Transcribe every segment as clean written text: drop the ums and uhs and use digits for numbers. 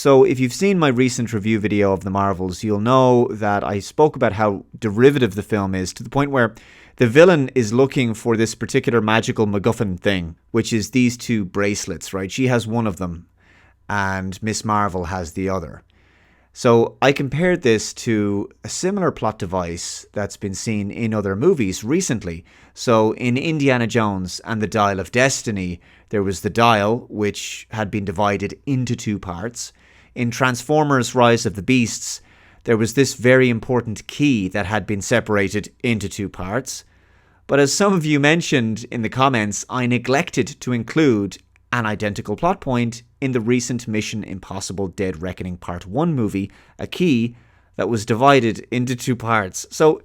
So if you've seen my recent review video of the Marvels, you'll know that I spoke about how derivative the film is, to the point where the villain is looking for this particular magical MacGuffin thing, which is these two bracelets, right? She has one of them, and Miss Marvel has the other. So I compared this to a similar plot device that's been seen in other movies recently. So in Indiana Jones and the Dial of Destiny, there was the dial, which had been divided into two parts. In Transformers Rise of the Beasts, there was this very important key that had been separated into two parts. But as some of you mentioned in the comments, I neglected to include an identical plot point in the recent Mission Impossible Dead Reckoning Part 1 movie, a key that was divided into two parts. So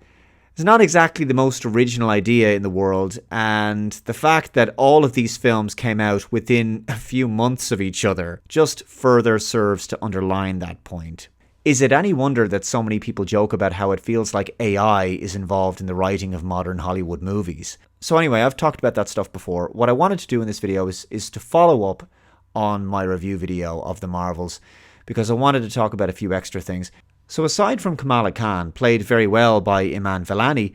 it's not exactly the most original idea in the world, and the fact that all of these films came out within a few months of each other just further serves to underline that point. Is it any wonder that so many people joke about how it feels like AI is involved in the writing of modern Hollywood movies? So anyway, I've talked about that stuff before. What I wanted to do in this video is to follow up on my review video of the Marvels, because I wanted to talk about a few extra things. So aside from Kamala Khan, played very well by Iman Vellani,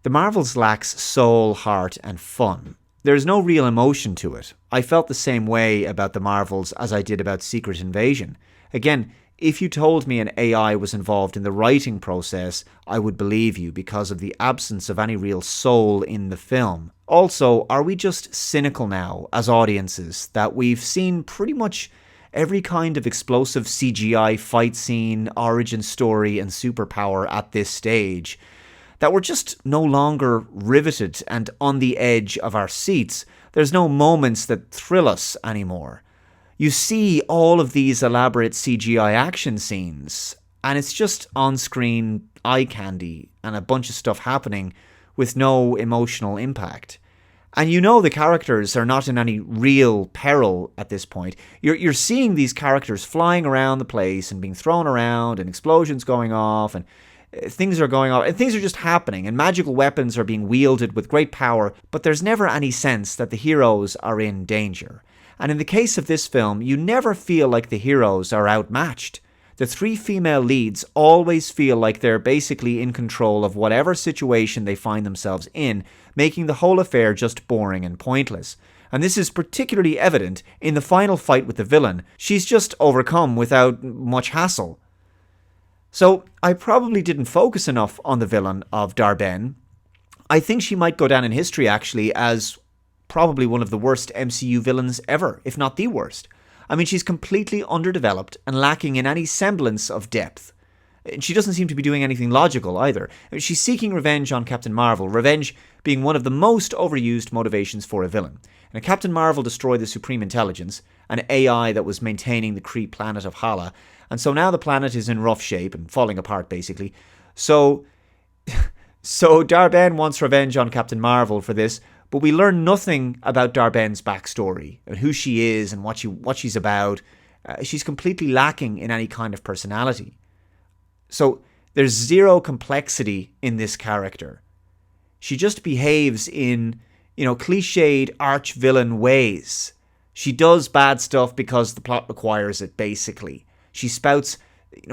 the Marvels lacks soul, heart and fun. There's no real emotion to it. I felt the same way about the Marvels as I did about Secret Invasion. Again, if you told me an AI was involved in the writing process, I would believe you because of the absence of any real soul in the film. Also, are we just cynical now as audiences that we've seen pretty much every kind of explosive CGI fight scene, origin story and superpower at this stage, that we're just no longer riveted and on the edge of our seats? There's no moments that thrill us anymore. You see all of these elaborate CGI action scenes, and it's just on-screen eye candy and a bunch of stuff happening with no emotional impact. And you know the characters are not in any real peril at this point. You're seeing these characters flying around the place and being thrown around and explosions going off and things are going off and things are just happening and magical weapons are being wielded with great power, but there's never any sense that the heroes are in danger. And in the case of this film, you never feel like the heroes are outmatched. The three female leads always feel like they're basically in control of whatever situation they find themselves in, making the whole affair just boring and pointless. And this is particularly evident in the final fight with the villain. She's just overcome without much hassle. So I probably didn't focus enough on the villain of Dar-Benn. I think she might go down in history actually as probably one of the worst MCU villains ever, if not the worst. I mean, she's completely underdeveloped and lacking in any semblance of depth. She doesn't seem to be doing anything logical either. She's seeking revenge on Captain Marvel, revenge being one of the most overused motivations for a villain. And Captain Marvel destroyed the Supreme Intelligence, an AI that was maintaining the Kree planet of Hala, and so now the planet is in rough shape and falling apart basically. So Dar-Benn wants revenge on Captain Marvel for this, but we learn nothing about Dar-Benn's backstory and who she is and what she's about. She's completely lacking in any kind of personality. So there's zero complexity in this character. She just behaves in, cliched arch-villain ways. She does bad stuff because the plot requires it, basically. She spouts,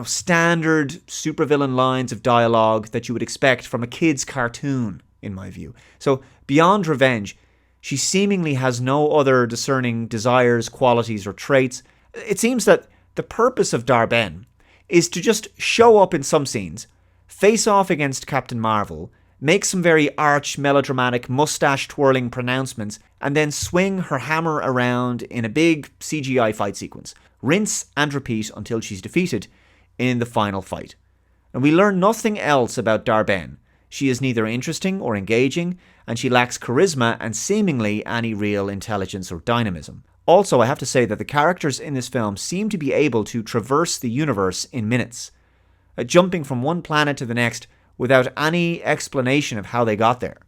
standard supervillain lines of dialogue that you would expect from a kid's cartoon, in my view. So beyond revenge, she seemingly has no other discerning desires, qualities, or traits. It seems that the purpose of Dar-Benn is to just show up in some scenes, face off against Captain Marvel, make some very arch-melodramatic, mustache-twirling pronouncements, and then swing her hammer around in a big CGI fight sequence. Rinse and repeat until she's defeated in the final fight. And we learn nothing else about Dar-Benn. She is neither interesting or engaging, and she lacks charisma and seemingly any real intelligence or dynamism. Also, I have to say that the characters in this film seem to be able to traverse the universe in minutes, jumping from one planet to the next without any explanation of how they got there.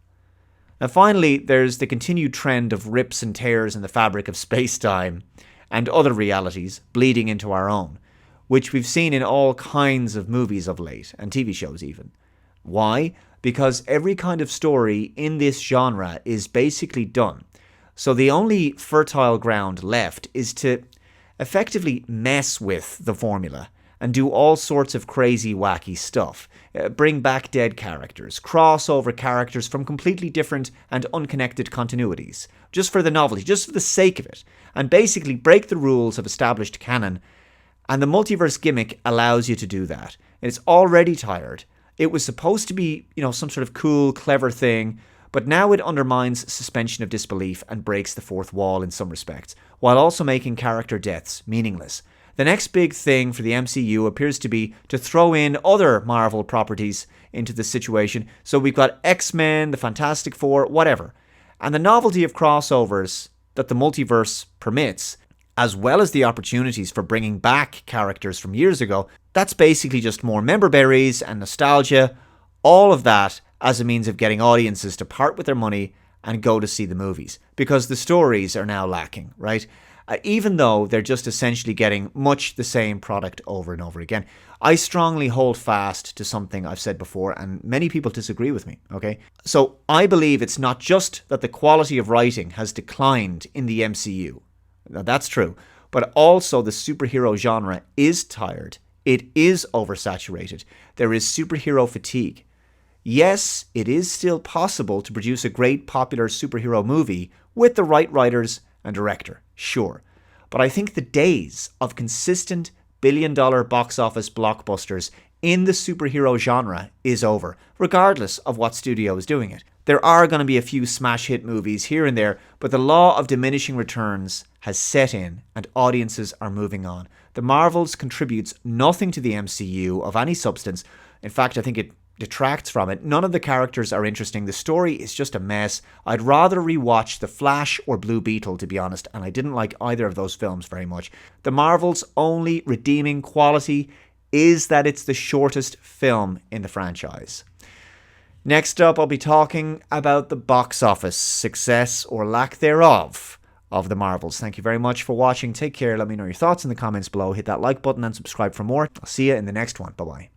Now finally, there's the continued trend of rips and tears in the fabric of space-time and other realities bleeding into our own, which we've seen in all kinds of movies of late, and TV shows even. Why? Because every kind of story in this genre is basically done. So the only fertile ground left is to effectively mess with the formula and do all sorts of crazy, wacky stuff. Bring back dead characters, crossover characters from completely different and unconnected continuities, just for the novelty, just for the sake of it, and basically break the rules of established canon. And the multiverse gimmick allows you to do that. It's already tired. It was supposed to be, some sort of cool, clever thing, but now it undermines suspension of disbelief and breaks the fourth wall in some respects, while also making character deaths meaningless. The next big thing for the MCU appears to be to throw in other Marvel properties into the situation. So we've got X-Men, the Fantastic Four, whatever. And the novelty of crossovers that the multiverse permits, as well as the opportunities for bringing back characters from years ago, that's basically just more member berries and nostalgia, all of that as a means of getting audiences to part with their money and go to see the movies. Because the stories are now lacking, right? Even though they're just essentially getting much the same product over and over again. I strongly hold fast to something I've said before, and many people disagree with me, okay? So I believe it's not just that the quality of writing has declined in the MCU. Now, that's true. But also the superhero genre is tired. It is oversaturated. There is superhero fatigue. Yes, it is still possible to produce a great popular superhero movie with the right writers and director, sure. But I think the days of consistent billion-dollar box office blockbusters in the superhero genre is over, regardless of what studio is doing it. There are going to be a few smash hit movies here and there, but the law of diminishing returns has set in and audiences are moving on. The Marvels contributes nothing to the MCU of any substance. In fact, I think it detracts from it. None of the characters are interesting. The story is just a mess. I'd rather rewatch The Flash or Blue Beetle, to be honest, and I didn't like either of those films very much. The Marvels' only redeeming quality is that it's the shortest film in the franchise. Next up, I'll be talking about the box office success or lack thereof of the Marvels. Thank you very much for watching. Take care. Let me know your thoughts in the comments below. Hit that like button and subscribe for more. I'll see you in the next one. Bye-bye.